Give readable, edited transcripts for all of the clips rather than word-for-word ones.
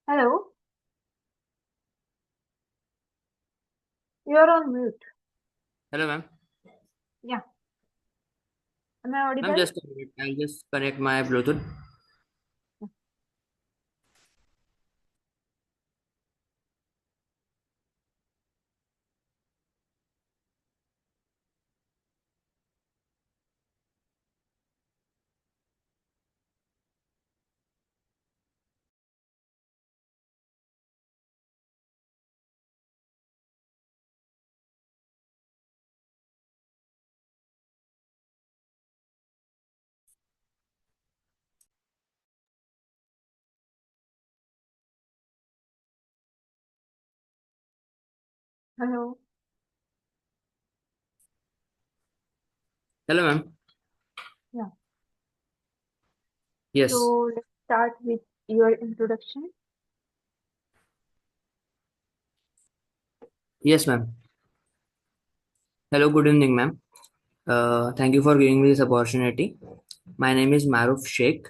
Hello, you're on mute. Hello, ma'am. Yeah, am I Ma'am, audible? just a minute. I'll just connect my Bluetooth. Hello. Hello, ma'am. Yeah. Yes. So let's start with your introduction. Yes, ma'am. Hello, good evening, ma'am. Thank you for giving me this opportunity. My name is Maruf Sheikh,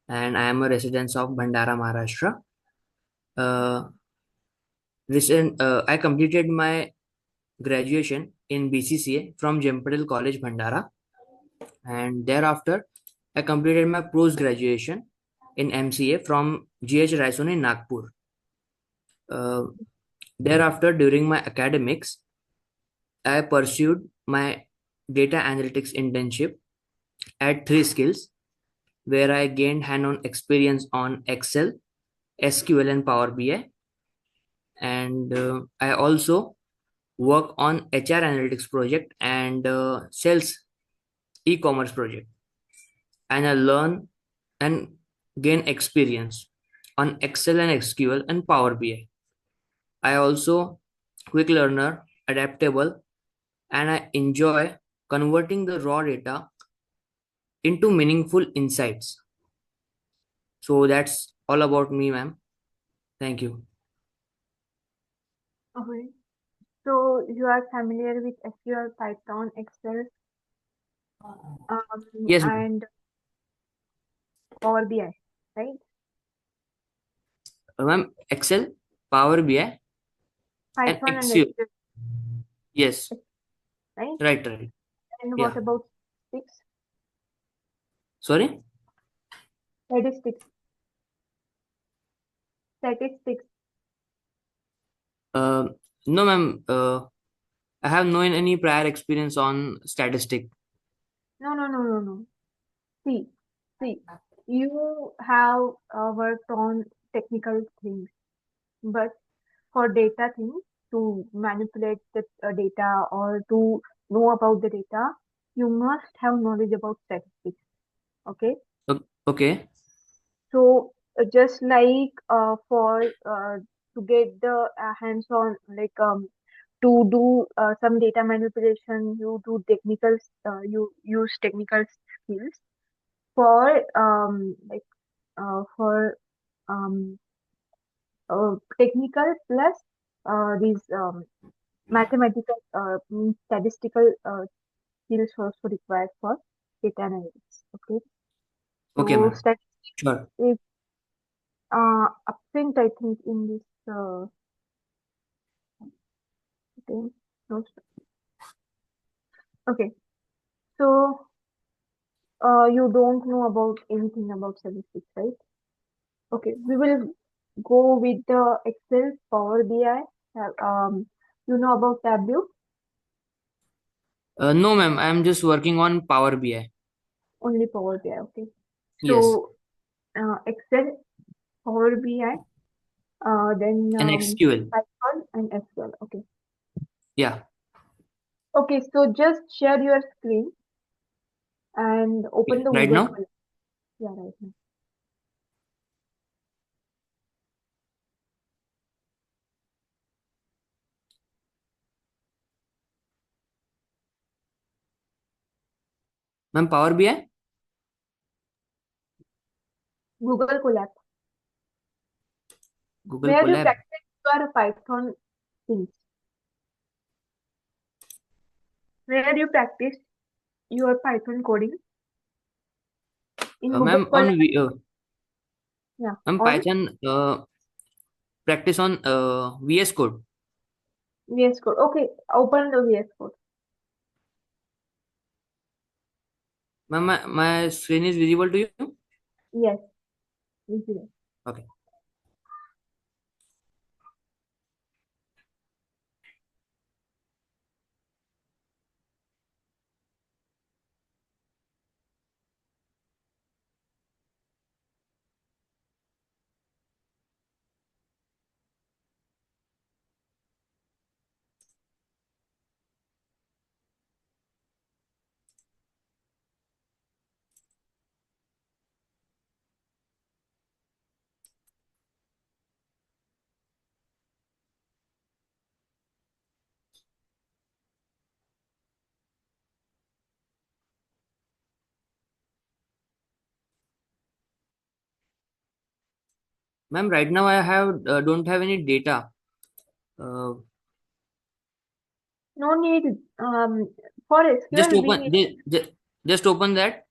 and I am a resident of Bhandara, Maharashtra. Uh, I completed my graduation in BCCA from Jempadal College, Bhandara, and thereafter I completed my post graduation in MCA from GH Raisoni, Nagpur. Uh, Thereafter, during my academics, I pursued my data analytics internship at Three Skills, where I gained hand-on experience on Excel, SQL, and Power BI. And I also work on HR analytics project and sales e-commerce project. And I learn and gain experience on Excel and SQL and Power BI. I also quick learner, adaptable, and I enjoy converting the raw data into meaningful insights. So that's all about me, ma'am. Thank you. Okay. So you are familiar with SQL, Python, Excel, Yes, ma'am. and Power BI, right? Ma'am, Excel, Power BI, and Python and Excel. SQL, Yes, right? right, right. And what Yeah. about statistics? Sorry. Statistics, statistics. Uh, no, ma'am. I have no any prior experience on statistic. No, no, no, no, no. See, see, you have worked on technical things, but for data things to manipulate the data or to know about the data, you must have knowledge about statistics. Okay, Okay. so just like for to get the hands-on, like to do some data manipulation, you do technical, you use technical skills for for um, technical plus these mathematical statistical skills also required for data analytics. Okay, Okay, so ma'am. statistics Sure. is absent, I think, in this thing. No, okay, so you don't know about anything about statistics, right? Okay, we will go with the Excel, Power BI. You know about Tableau, No, ma'am. I'm just working on Power BI. only Power BI. Okay, Yes, so Excel, Power BI, then and SQL. Python and SQL. Okay. Yeah. Okay, so just share your screen and open the Right Google now, Chrome. Yeah, right now. ma'am. Power BI, Google Colab, Google where you Colab. practice your Python things, where you practice your Python coding in Google Ma'am, Colab. Yeah, on on. Python. practice on VS Code. VS Code. Okay, open the VS Code. Ma'am, my screen is visible to you? Yes, easy. Okay. Ma'am, right now I have don't have any data. Uh, No need for just SQL we open need just open that.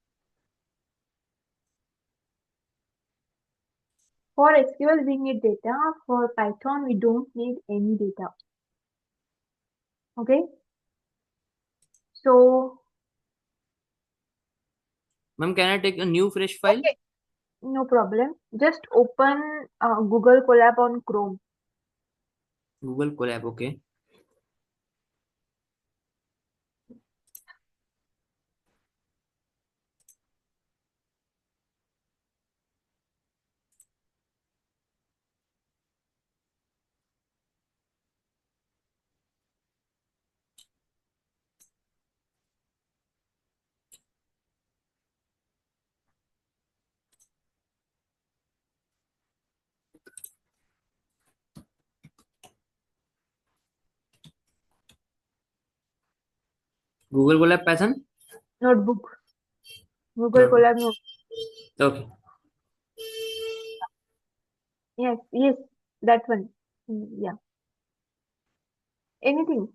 for SQL we need data. For Python we don't need any data. Okay, so Ma'am, can I take a new fresh file? okay, no problem. Just open Google Colab on Chrome. Google Colab, okay. Google Colab Python. Notebook. Google Notebook. Colab notebook. Okay. Yes, yes, that one. Yeah, anything.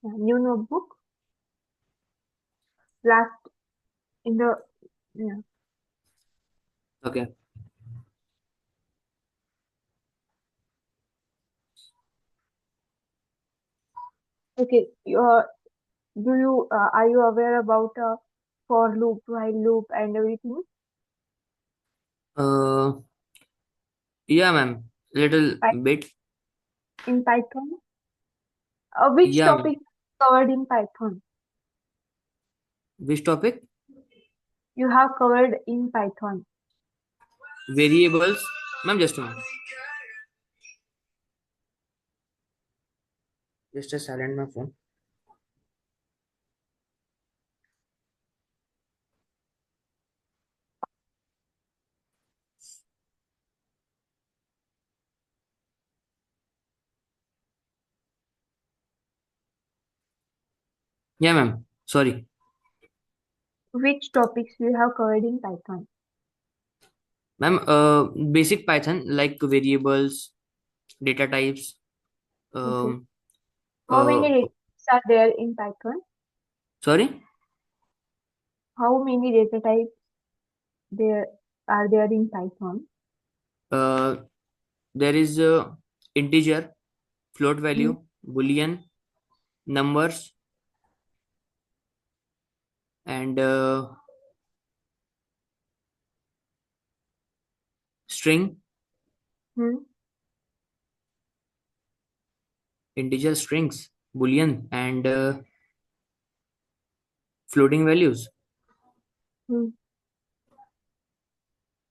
Yeah, new notebook. Last in the yeah. Okay. Okay, do you are you aware about for loop, while loop, and everything? Uh, yeah, ma'am. Little Py- bit. In Python, which Yeah, ma'am. topic covered in Python? Which topic? You have covered in Python. Variables. Ma'am, just a minute. Just a silent my phone. Yeah, ma'am. Sorry. Which topics you have covered in Python? Ma'am, basic Python like variables, data types. Okay. Um, How many uh, data types are there in Python? sorry. How many data types there are there in Python? Uh, there is integer, float Hmm. value, boolean, numbers, and string, Hmm. integer strings, boolean, and floating values. Hmm.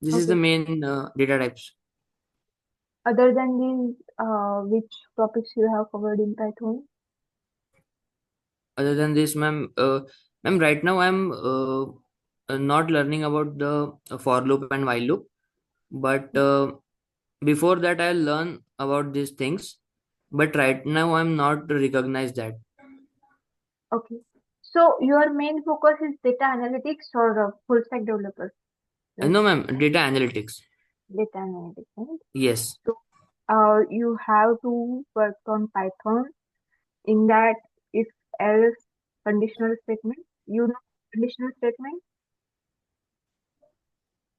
This is the Okay. main data types. Other than these, which topics you have covered in Python? Other than this, ma'am, right now I'm not learning about the for loop and while loop, but before that I'll learn about these things. But right now I'm not recognize that. Okay. So your main focus is data analytics or full stack developer, like No, ma'am, data analytics. data analytics, right? Yes. So you have to work on Python in that if else conditional statement. You know conditional statement?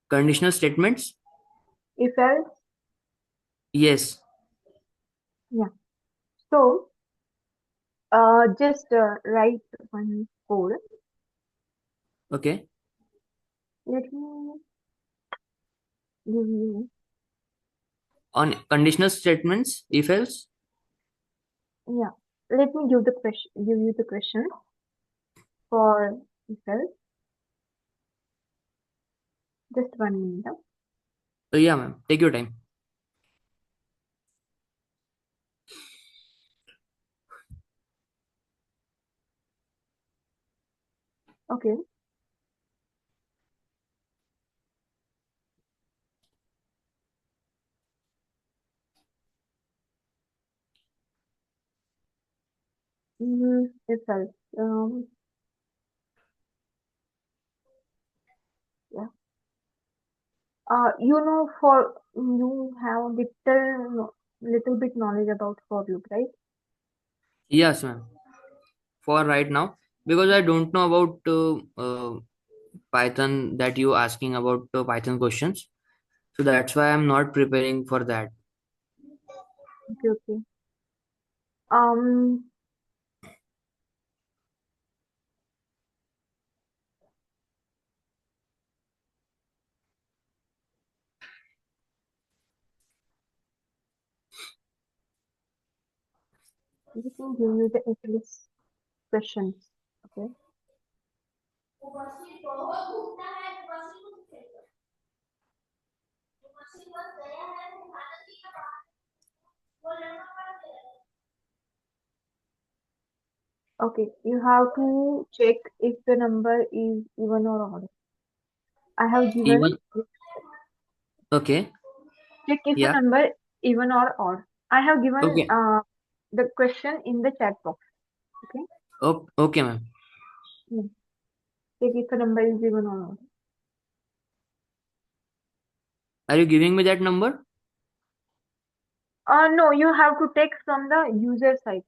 Conditional statements? if else. Yes. Yeah. So just write one code. Okay. Let me give you. On conditional statements, if else. Yeah. Let me give the question. Give you the question for if else. Just 1 minute. Yeah, ma'am. Take your time. Okay. If else. Yeah. For you have little bit knowledge about for loop, right? Yes, ma'am. For right now, because I don't know about Python that you asking about Python questions. So that's why I'm not preparing for that. Okay, okay. Um, Let me give you the English questions. Okay. Okay. You have to check if the number is even or odd. I have given Even okay. check if the Yeah. number even or odd. I have given Okay. the question in the chat box. Okay. Okay, ma'am. Yeah. Check if the number is even or odd. Are you giving me that number? No, you have to take from the user side.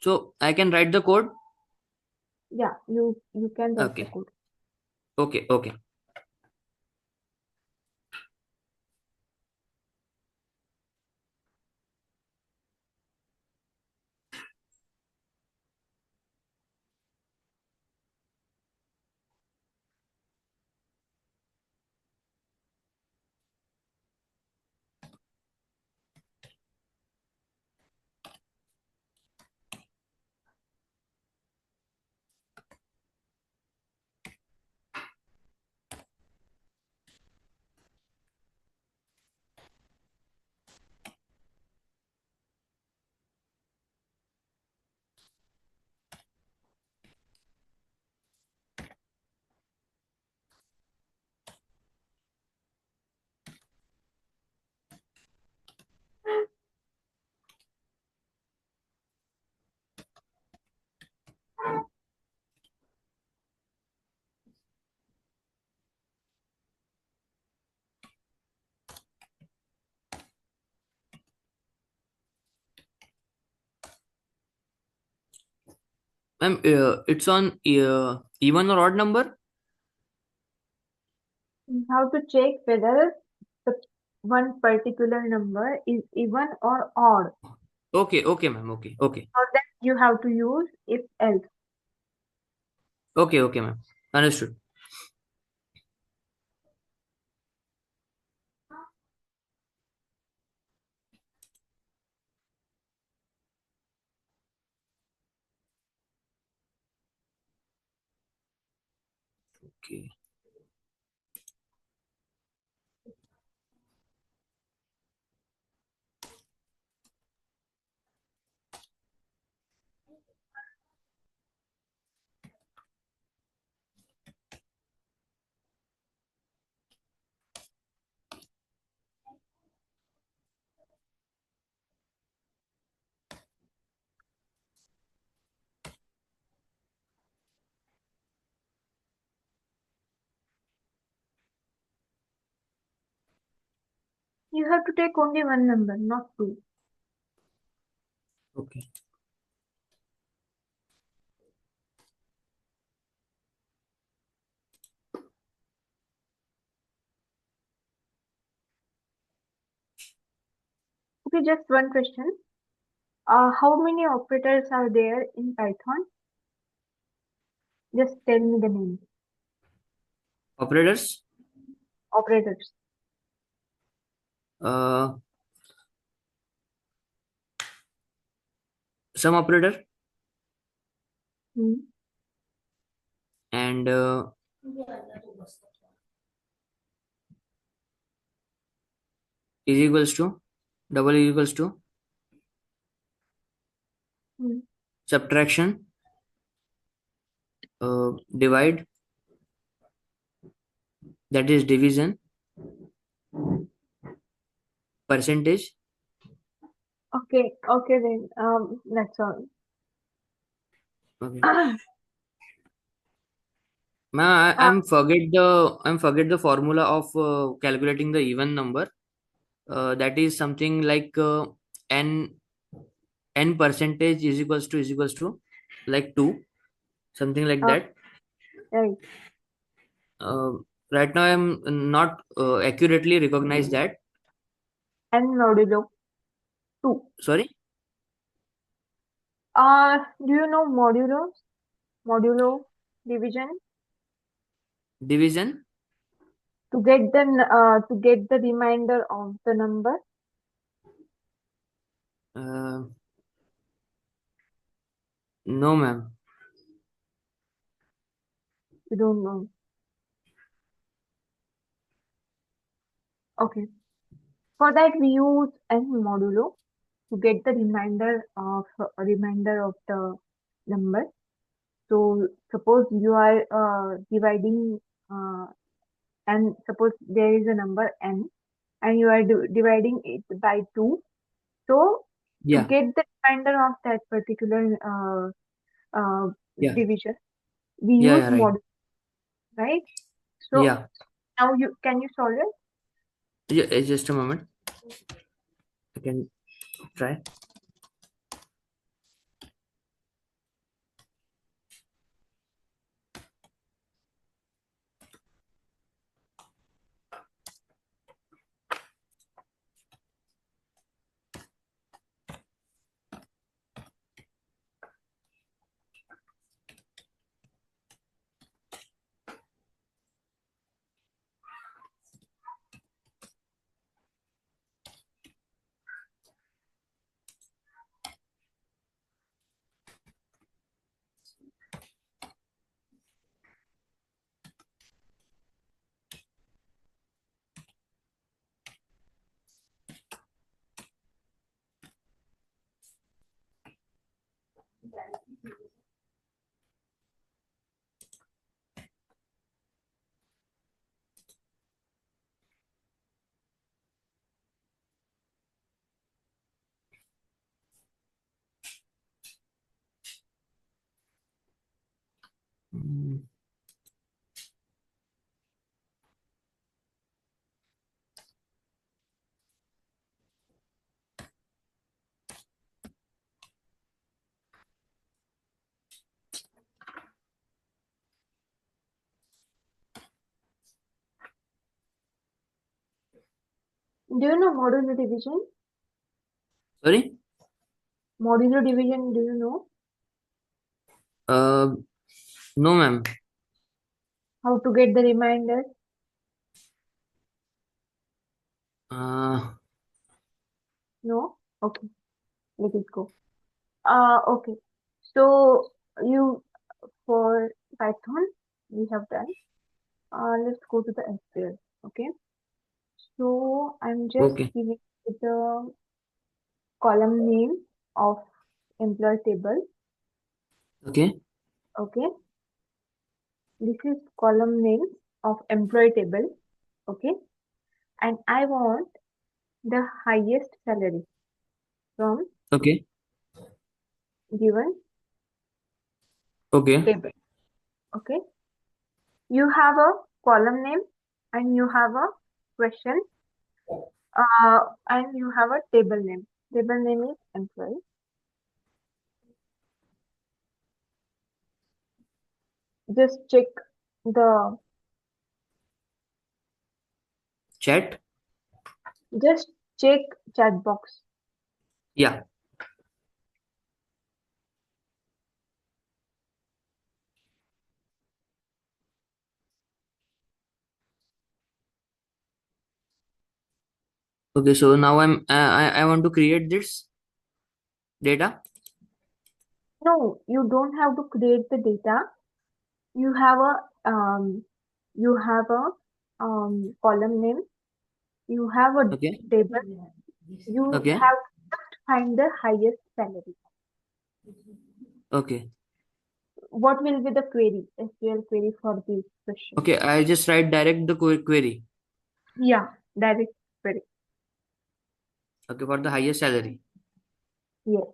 So I can write the code. Yeah, you can write the Okay. code. Okay. Okay. Ma'am, it's on even or odd number. You have to check whether the one particular number is even or odd. Okay. Okay, ma'am. Okay. Okay. For that, you have to use if else. Okay. Okay, ma'am. Understood. Okay. You have to take only one number, not two. Okay. Okay, just one question. How many operators are there in Python? Just tell me the name. Operators. Operators. Uh, some operator Hmm. and is equals to double is equals to Hmm. subtraction, divide, that is division, percentage. Okay, okay then. That's all. Okay. I'm forget the formula of calculating the even number. That is something like n n percentage is equals to like 2, something like Uh, that. right. Uh, right now I'm not accurately recognize that. And modulo 2. Sorry, Do you know modulo? Modulo division division. to get the remainder of the number. Uh, no, ma'am. You don't know. Okay. For that we use n modulo to get the remainder of the number. So suppose you are dividing and suppose there is a number n and you are dividing it by 2. So to Yeah, get the remainder of that particular uh, yeah, division, we yeah, use yeah, right. modulo, right? So Yeah, now you can you solve it? yeah, just a moment. I can try. Mm, Do you know modulo division? sorry. Modulo division, do you know Uh, no, ma'am. how to get the remainder? Uh, No? Okay, let it go. Okay. So you for Python we have done. Let's go to the SQL. Okay. So I'm just okay, giving you the column name of employee table. okay, Okay. This is column name of employee table. Okay. And I want the highest salary from okay, given okay, table. Okay. You have a column name and you have a question and you have a table name. Table name is employee. Just check the chat. just check chat box. Yeah. Okay. So now I want to create this data. No, you don't have to create the data. You have a you have a column name. You have a Okay. table. You Okay. have to find the highest salary. Okay. What will be the query, SQL query for this question? Okay. I just write direct the query. Yeah, direct query. Okay. For the highest salary. Yes.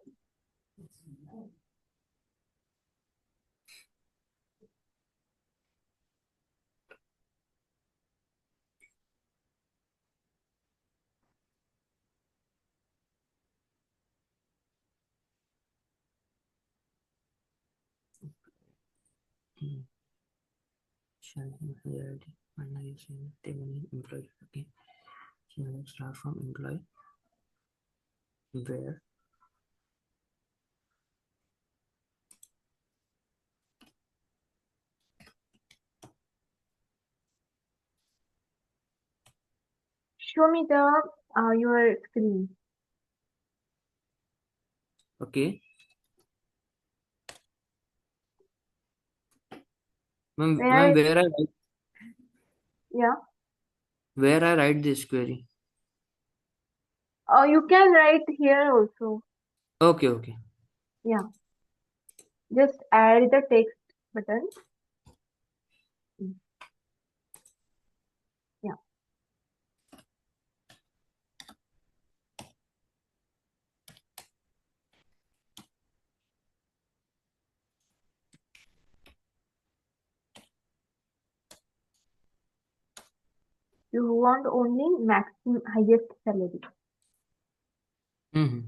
Hmm. Salary, finally, table employee. Okay. So let's start from employee. Where Show me the your screen. okay. Ma'am, Where yeah. where I write this query. You can write here also. Okay, okay. Yeah. Just add the text button. Mm, yeah. You want only maximum highest salary. Mm-hmm.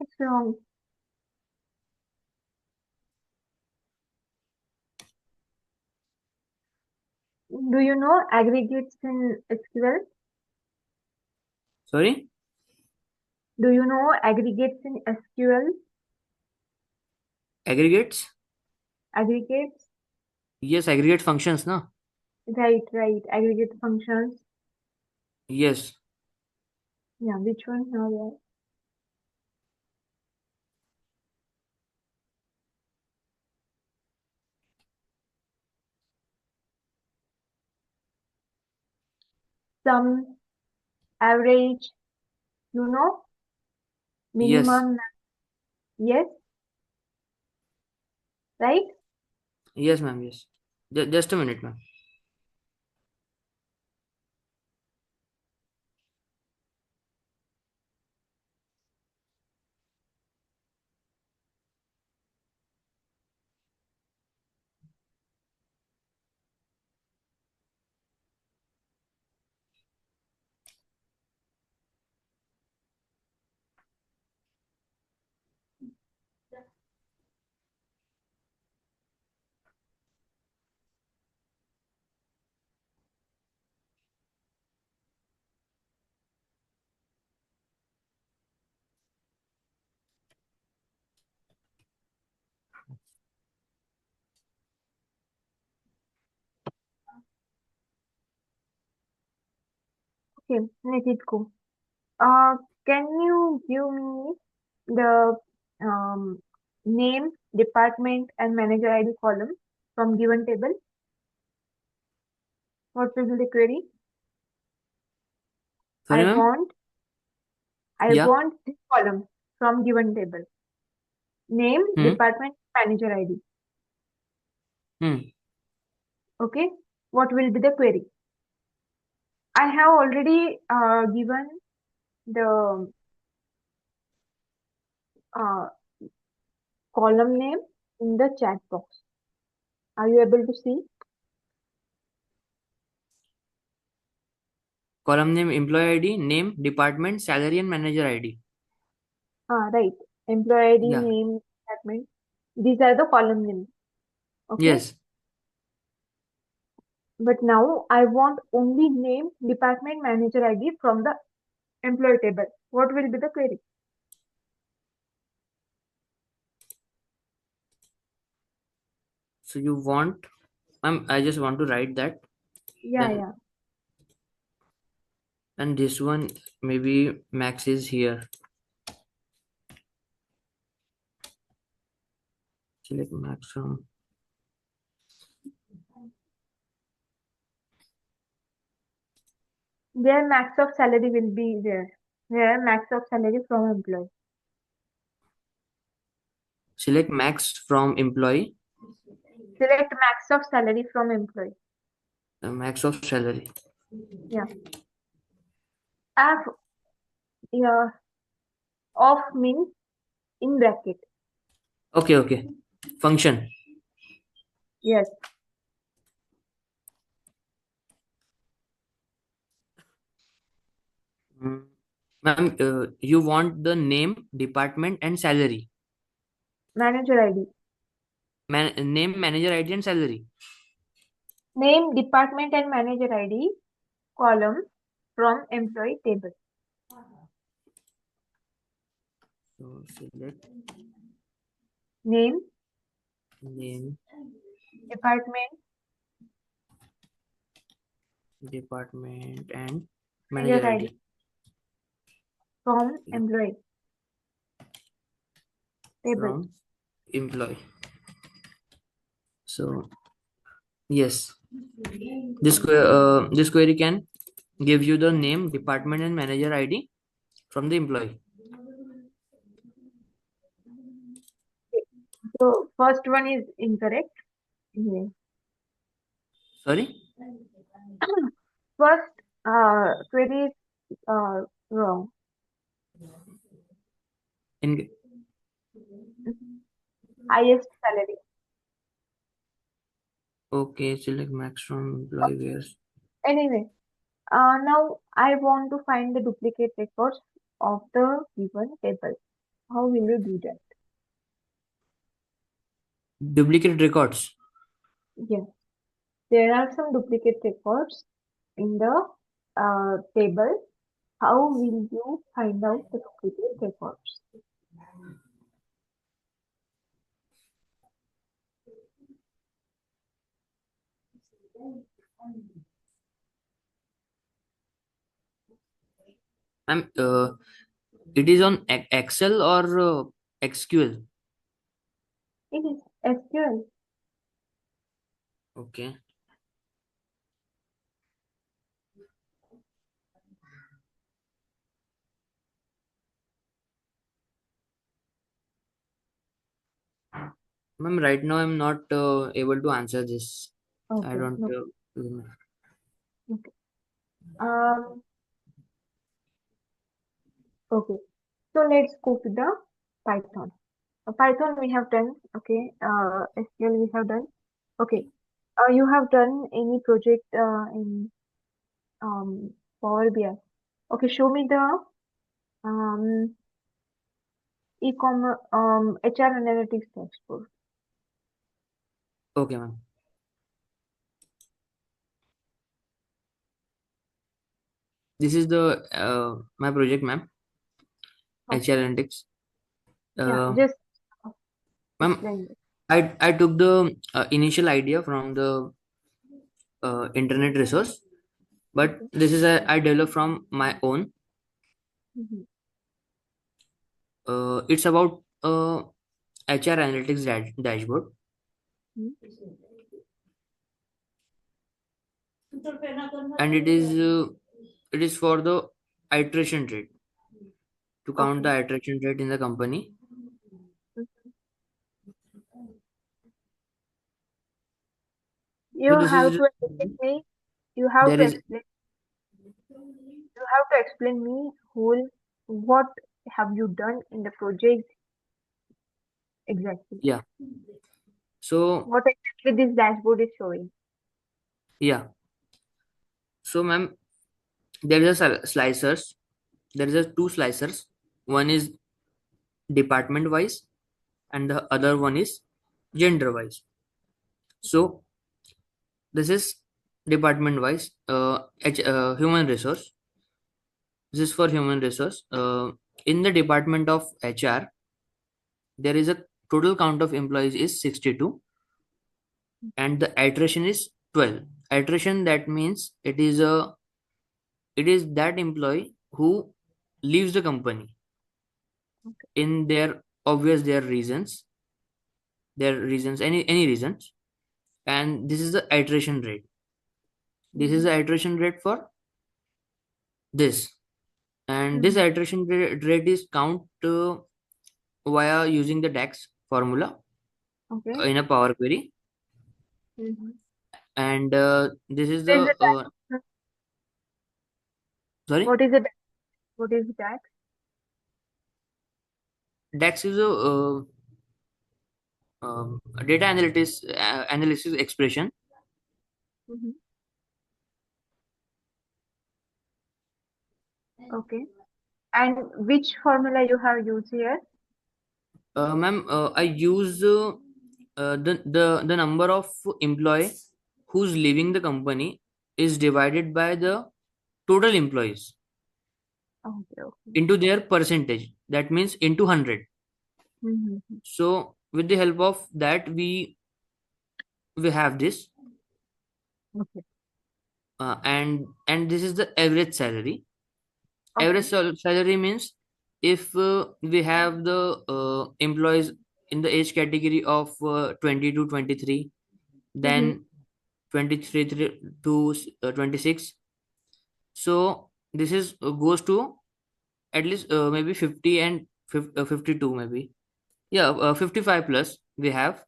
It's wrong. Do you know aggregates in SQL? Sorry? Do you know aggregates in SQL? Aggregates? Aggregates? Yes, aggregate functions, no? Right, right. Aggregate functions. Yes. Yeah, which one? Now, sum, average, you know, Yes. minimum. Yes, right? Yes, ma'am. Yes. Just a minute, ma'am. Okay, let it go. Uh, can you give me the name, department, and manager ID column from given table? What will be the query? I Sorry, ma'am? want I Yeah. want this column from given table. Name, Hmm. department, manager ID. Hmm. Okay. What will be the query? I have already given the uh, column name in the chat box. Are you able to see? Column name, employee ID, name, department, salary, and manager ID. Right. Employee ID, Yeah. name, department. These are the column names. Okay. Yes. But now I want only name, department, manager ID from the employee table. What will be the query? So you want, I just want to write that. Yeah, Then yeah. and this one maybe max is here. Select max from. Their max of salary will be there. Their max of salary from employee. Select max from employee. Select max of salary from employee. Max of salary. Yeah. F, yeah, of means in bracket. Okay, okay. Function. Yes. Mm. Ma'am, you want the name, department, and salary. Manager ID. Name, manager ID, and salary. Name, department and manager ID column from employee table. So select Name, name, department, department, and manager manager ID ID. from Yeah, employee table. from employee. So yes, this query can give you the name, department, and manager ID from the employee. So first one is incorrect. Yeah. Sorry, First query is wrong. in Highest salary. okay, select max from employee Okay. where Anyway, now I want to find the duplicate records of the given table. How will you do that? duplicate records. Yes, there are some duplicate records in the table. How will you find out the duplicate records? It is on Excel or SQL. It is SQL. Okay. Ma'am, right now I'm not able to answer this. I Okay, don't. no, okay. Um, okay. So let's go to the Python. Python we have done. Okay. SQL we have done. Okay. You have done any project in Power BI? Okay. Show me the um e-commerce HR analytics dashboard. Okay, ma'am. This is the my project, ma'am. HR Okay. Analytics. Yeah. Uh, Just ma'am, explain it. I took the initial idea from the internet resource, but Okay. this is I developed from my own. Mm-hmm. It's about HR Analytics dashboard, and it is for the iteration rate, to count Okay. the iteration rate in the company. Mhm. So You this have is to explain me. You have there to is explain. You have to explain me whole, what have you done in the project exactly? Yeah. So What exactly this dashboard is showing? yeah. So ma'am, there is a slicers. There is a two slicers. One is department wise, and the other one is gender wise. So this is department wise. Human resource. This is for human resource. In the department of HR, there is a total count of employees is 62, and the attrition is 12. Attrition, that means it is that employee who leaves the company Okay. in their obvious their reasons, any reasons, and this is the iteration rate. This is Mhm. the iteration rate for this, and this Mhm. iteration rate is count via using the DAX formula Okay. in a Power Query, Mhm. and this is What is the the tax? sorry, What is the what is the tax? DAX is a data analysis expression. Mhm. Okay. And which formula you have used here? Ma'am, I use the number of employee who's leaving the company is divided by the total employees Okay. Okay. into their percentage. That means into 100. Mhm. So with the help of that, we have this, Okay. and this is the average salary. Average Okay. salary means if we have the employees in the age category of 20 to 23, Mhm. then 23 to 26. So this is goes to at least maybe 50 and 52 maybe. Yeah, 55 plus we have.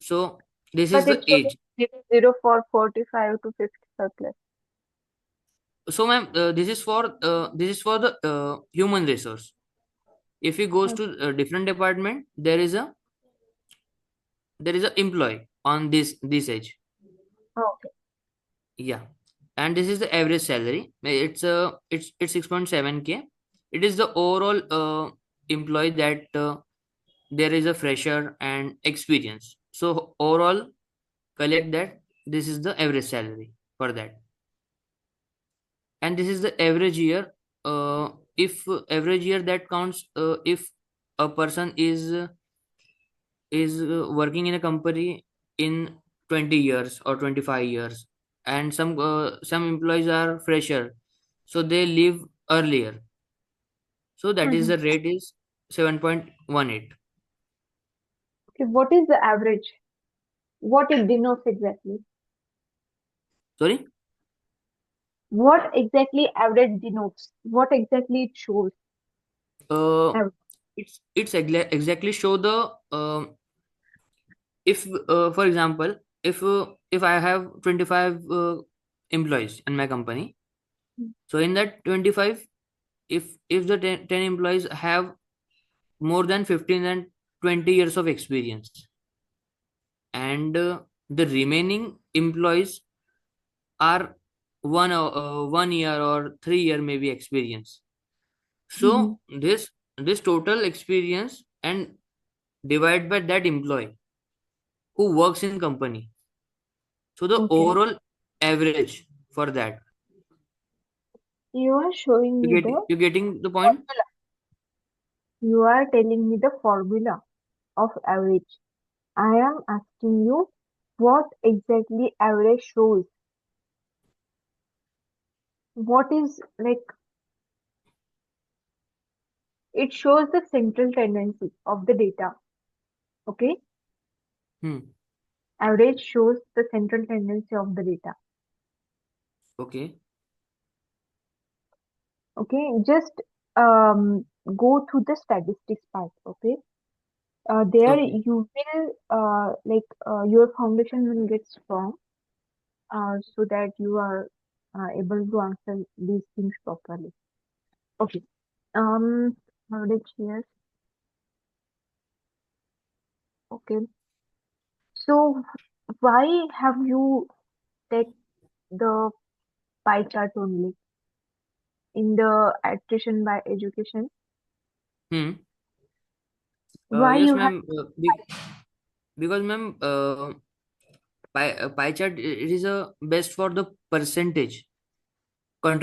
So this is But the it's showing age. 0 for 45 to 55 plus. So ma'am, this is for the human resource. If he goes Okay. to a different department, there is a employee on this age. Okay. Yeah, and this is the average salary. It's 6.7K. It is the overall employee that there is a fresher and experience. So overall, collect that. This is the average salary for that, and this is the average year. If average year that counts, if a person is working in a company in 20 years or 25 years, and some employees are fresher, so they leave earlier, so that is Mhm. the rate is 7.18. Okay. What is the average? What it denotes exactly? Sorry. What exactly average denotes? What exactly it shows? uh Average. exactly show the if for example, if I have 25 employees in my company, so in that 25, if the 10 employees have more than 15 and 20 years of experience, and the remaining employees are 1 year or 3 year maybe experience. Mhm. So this total experience and divide by that employee who works in company, so the Okay. overall average for that. You are showing me the You getting the point? formula. You are telling me the formula of average. I am asking you what exactly average shows. What is like it shows the central tendency of the data. Okay. Hmm. Average shows the central tendency of the data. Okay. Okay. Just um, go through the statistics part. Okay. There Okay. you will your foundation will get strong so that you are able to answer these things properly. Okay. Um, how did yes. Okay. So why have you take the pie chart only in the attrition by education? Hmm. Why Yes, you have? ma'am. Because, ma'am, pie chart, it is a best for the percentage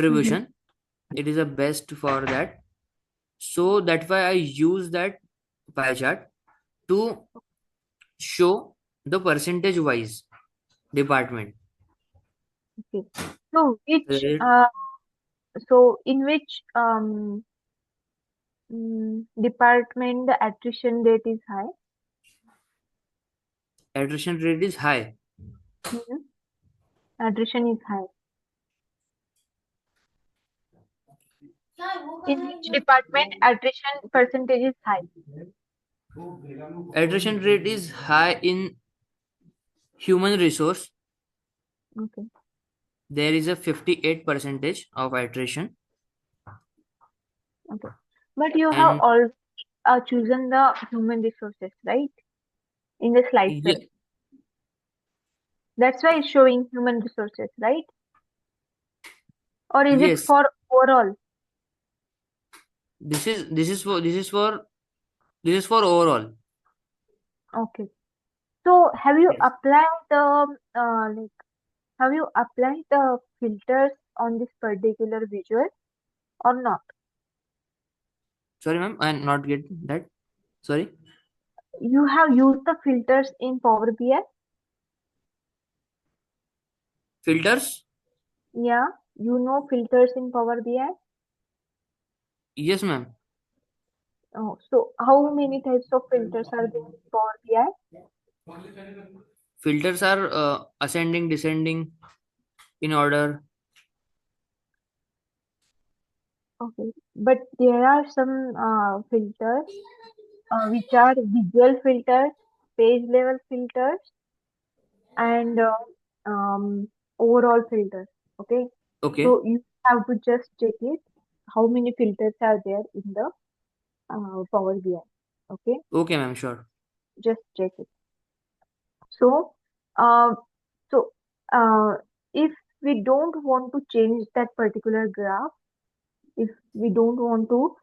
Mhm. contribution. It is a best for that. So that's why I use that pie chart to show the percentage wise department. Okay. So which Uh, so in which department the attrition rate is high? Attrition rate is high. Mhm. Attrition is high. In which department attrition percentage is high? Attrition rate is high in human resource. Okay. There is a 58 percentage of attrition. Okay. But you have And already chosen the human resources, right? In the slide set. ye- That's why it's showing human resources, right? Or is it yes, for overall? this is for overall. Okay. So have you Yes. applied the have you applied the filters on this particular visual or not? Sorry, ma'am, I not get that. Sorry. You have used the filters in Power BI? Filters. Yeah, you know filters in Power BI. Yes, ma'am. Oh, so how many types of filters are there in Power BI? Filters are ascending, descending in order. Okay, but there are some filters which are visual filters, page level filters, and overall filters. Okay, Okay. so you have to just check it. How many filters are there in the Power BI? Okay, Okay, ma'am. Sure. just check it. So, uh, so uh, if we don't want to change that particular graph, if we don't want to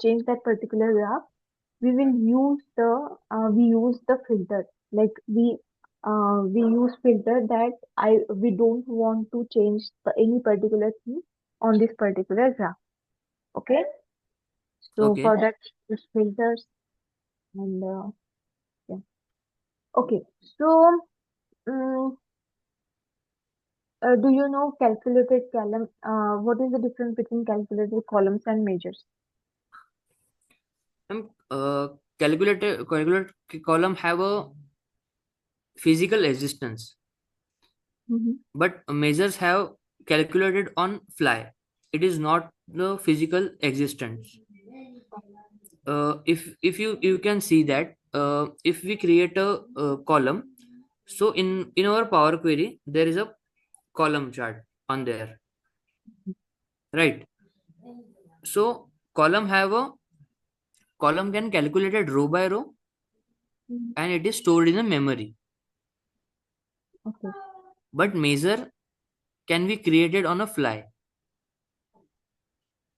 change that particular graph, we will use the filter. Like we use filter that we don't want to change any particular thing on this particular graph. Okay, so for Okay. that use filters and yeah. Okay, so. Um, do you know calculated column? What is the difference between calculated columns and measures? Ma'am, calculate column have a physical existence, Mm-hmm. but measures have calculated on fly. It is not the physical existence. If you can see that, if we create a, column, so in our Power Query there is a column chart on there, right? So column can calculate it row by row, Mm-hmm. and it is stored in a memory. Okay. But measure can be created on a fly.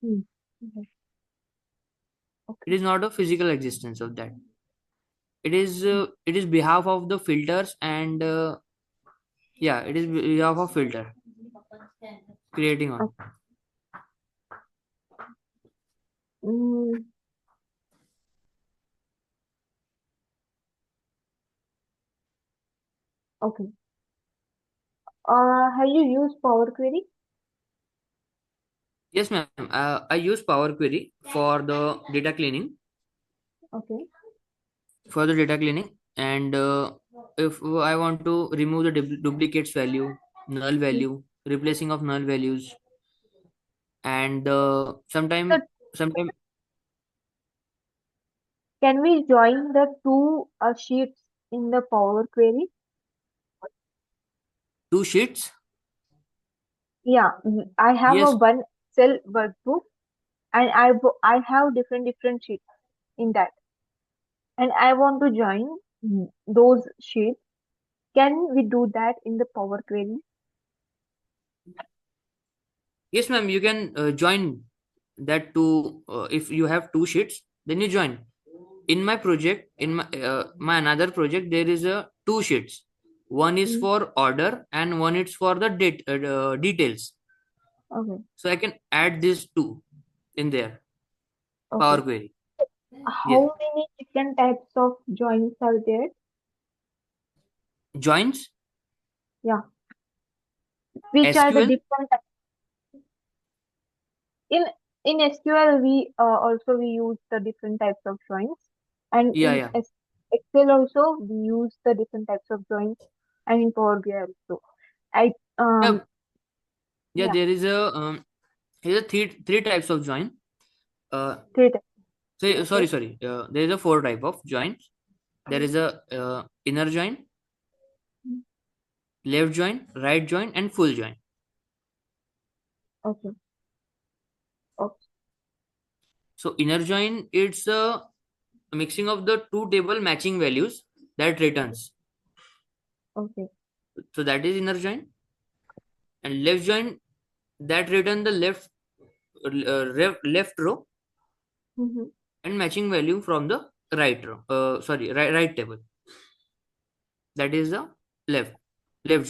Hmm. Okay. It Okay. is not a physical existence of that. It is behalf of the filters, and yeah, it is behalf of filter creating on. Okay. Mm, okay. Have you used Power Query? Yes, ma'am. I use Power Query Okay. for the data cleaning, and if I want to remove the duplicates value, null Hmm. value, replacing of null values, and So sometime can we join the two sheets in the Power Query? two sheets. Yeah, I have a Yes. one Excel workbook and I have different sheets in that, and I want to join those sheets. Can we do that in the Power Query? Yes, ma'am. You can join that to if you have two sheets, then you join. In my project, in my another project, there is a two sheets. One is Mm, for order and one is for the details. okay, So I can add these two in there. okay. Power Query. Yes. How many different types of joins are there? Joins, Yeah, which are the SQL. different in in SQL? We also we use the different types of joins, and Yeah, in yeah. Excel also we use the different types of joins, and in Power BI also. I Yeah, yeah. Yeah, There is a three types of join. Uh, three types. sorry, Okay, sorry. There is a four type of joins. There is a inner join, mm, left join, right join, and full join. okay, okay, So inner join, it's a mixing of the two table matching values that returns. okay. So that is inner join, and left join that return the left row Mm-hmm. and matching value from the right row. Sorry, right table. That is the left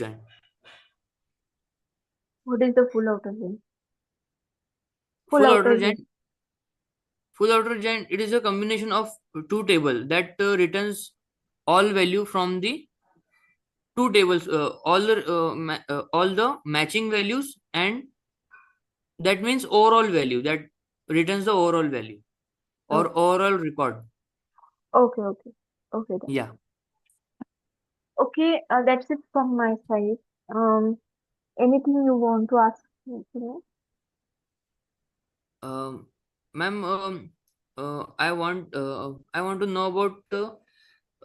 join. What is the full outer join? Full Full outer outer join. join. Full outer join. It is a combination of two table that returns all value from the two tables. All the matching values, and that means overall value that returns the overall value or Okay, overall record. okay, okay, okay. Then. Yeah. Okay, that's it from my side. Anything you want to ask me? Um, Ma'am, I want to know about You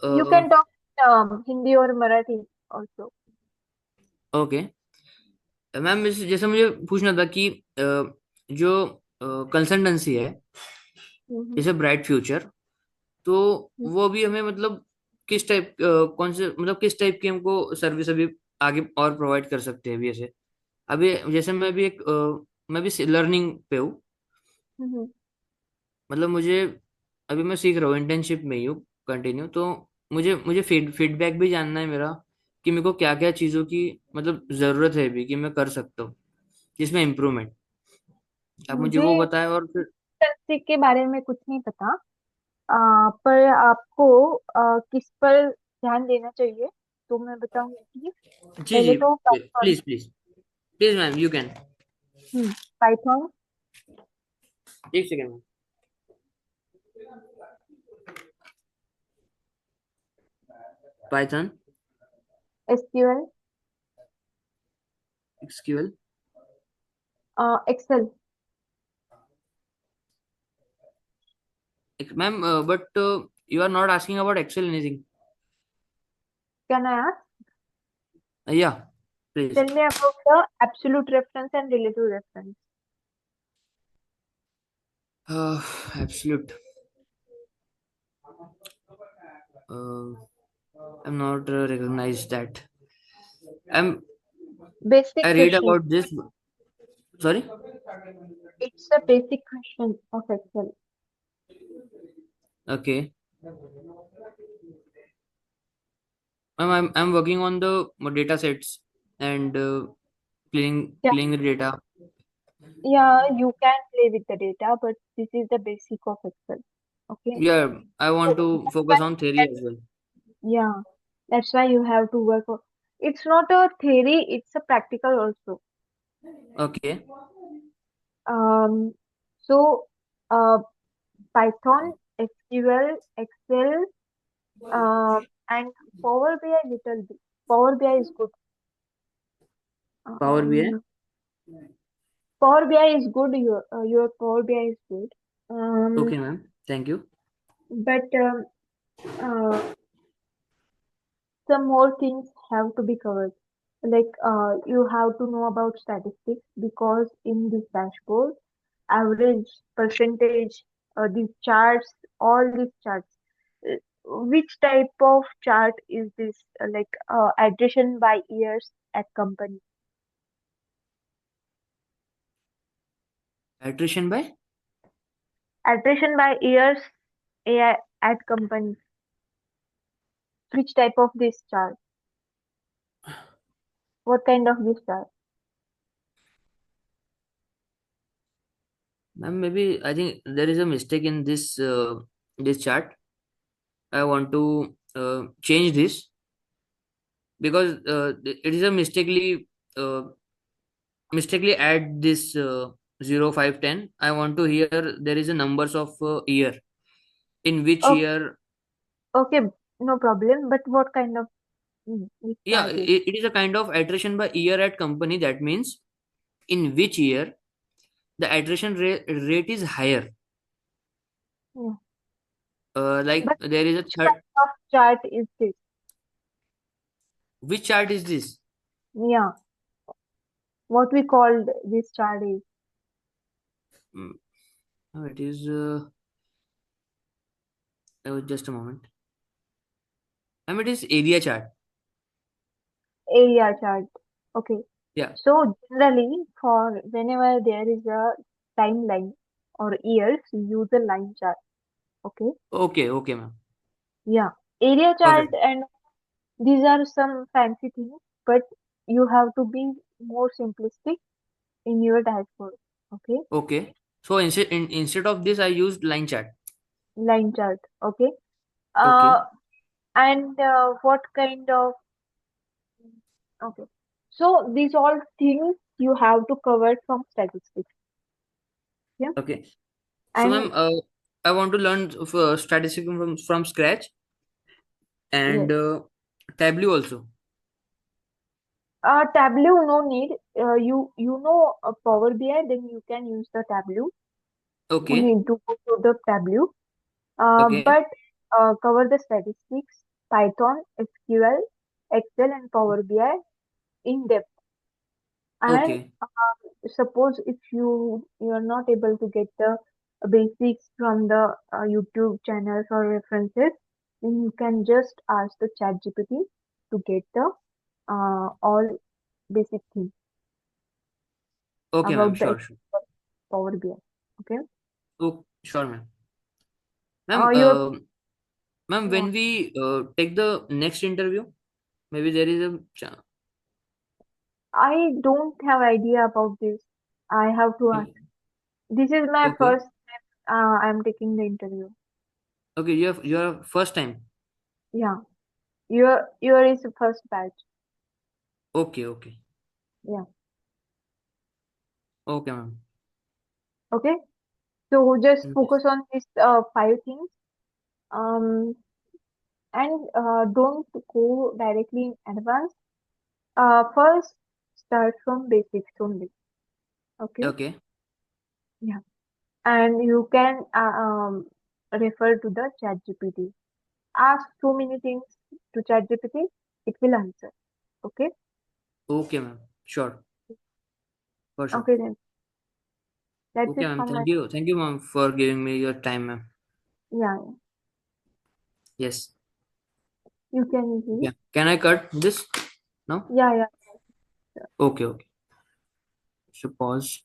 uh, can talk Hindi or Marathi also. Okay ma'am जैसे मुझे पूछना था कि जो consultancy है Mm-hmm. जैसे bright future तो वो भी हमें मतलब किस टाइप कौन से मतलब किस टाइप की हमको सर्विस अभी आगे और प्रोवाइड कर सकते हैं अभी ऐसे अभी जैसे मैं भी लर्निंग पे हूँ Mm-hmm. मतलब मुझे अभी मैं सीख रहा हूँ इंटर्नशिप में ही हूँ कंटिन्यू तो मुझे मुझे फीडबैक भी जानना है मेरा कि मेरे को क्या क्या चीज़ों की मतलब ज़रूरत है अभी कि मैं कर सकता हूँ जिसमें इम्प्रूवमेंट आप मुझे मुझे वो बताएं और फिर इंडस्ट्री के बारे में कुछ नहीं पता, पर आपको किस पर ध्यान देना चाहिए तो मैं बताऊंगी कि जी पहले जी तो Python. Please please please ma'am you can Python, एक second ma'am Python SQL, SQL Excel. Ma'am but you are not asking about Excel anything can I ask? या please tell me about the absolute reference and relative reference. Absolute I'm not recognize that. I'm I basic read question, about this. Sorry. It's a basic question of Excel. Okay. I'm working on the data sets and cleaning the data. Yeah, you can play with the data, but this is the basic of Excel. Okay. Yeah, I want So to that's why, focus on theory that, as well. yeah, that's why you have to work on. It's not a theory, it's a practical also. Okay. Um, so uh, Python, SQL, Excel, and Power BI little bit. Power BI is good. Power BI. Um, Power BI is good. Your Power BI is good. Okay, ma'am. Thank you. But uh, some more things have to be covered. Like you have to know about statistics because in this dashboard, average, percentage, these charts, all these charts. Uh, Which type of chart is this? Like attrition by years at company. Attrition by? Attrition by years at company. Which type of this chart? What kind of this chart? Ma'am, maybe I think there is a mistake in this chart. I want to change this because it is a mistakenly add this 0 5 10. I want to hear there is a numbers of year, in which Oh, year. okay, no problem. But what kind of this Yeah, chart is? it is a kind of attrition by year at company. That means in which year the rate is higher. Yeah. Like But there is a which third. kind of chart is this? Which chart is this? Yeah, what we called this chart is Mm, no, it is just a moment. I mean, it is area chart. area chart. Okay. Yeah. So generally, for whenever there is a timeline or years, we use a line chart. Okay. Okay, okay, ma'am. Yeah. Area chart Perfect. and these are some fancy things, but you have to be more simplistic in your dashboard. Okay. Okay. So instead of this, I used line chart. Line chart. Okay. Okay. Uh, and what kind of, okay. So these all things you have to cover from statistics. Yeah. Okay. So, And ma'am, I want to learn statistics from scratch yes. and Tableau also. Tableau, no need. You know Power BI, then you can use the Tableau. No Okay. need to go to the Tableau. Okay. But cover the statistics, Python, SQL, Excel, and Power BI in depth. And Okay. suppose if you are not able to get the basics from the YouTube channels or references, then you can just ask the ChatGPT to get the all basic things Okay, ma'am. about the Sure, sure. Power BI. Okay. Oh, sure, ma'am. Ma'am, Your ma'am, yeah. when we take the next interview, maybe there is a I don't have idea about this. I have to ask. This is my okay. first time. I'm taking the interview. Okay, you have first time. Yeah. Your is the first batch. Okay, okay. Yeah. Okay, ma'am. Okay. So just Yes. focus on these five things. Um, and don't go directly in advance. First start from basics only. Okay. Okay. Yeah. And you can refer to the chat GPT. Ask so many things to chat GPT, it will answer. Okay. Okay, ma'am. Sure. For sure. Okay then. That's Okay, it ma'am. from my Thank you. Thank you, ma'am, for giving me your time, ma'am. yeah, yeah. Yes. You can use. Okay. Can I cut this? No? Yeah, yeah. Okay, okay. So pause.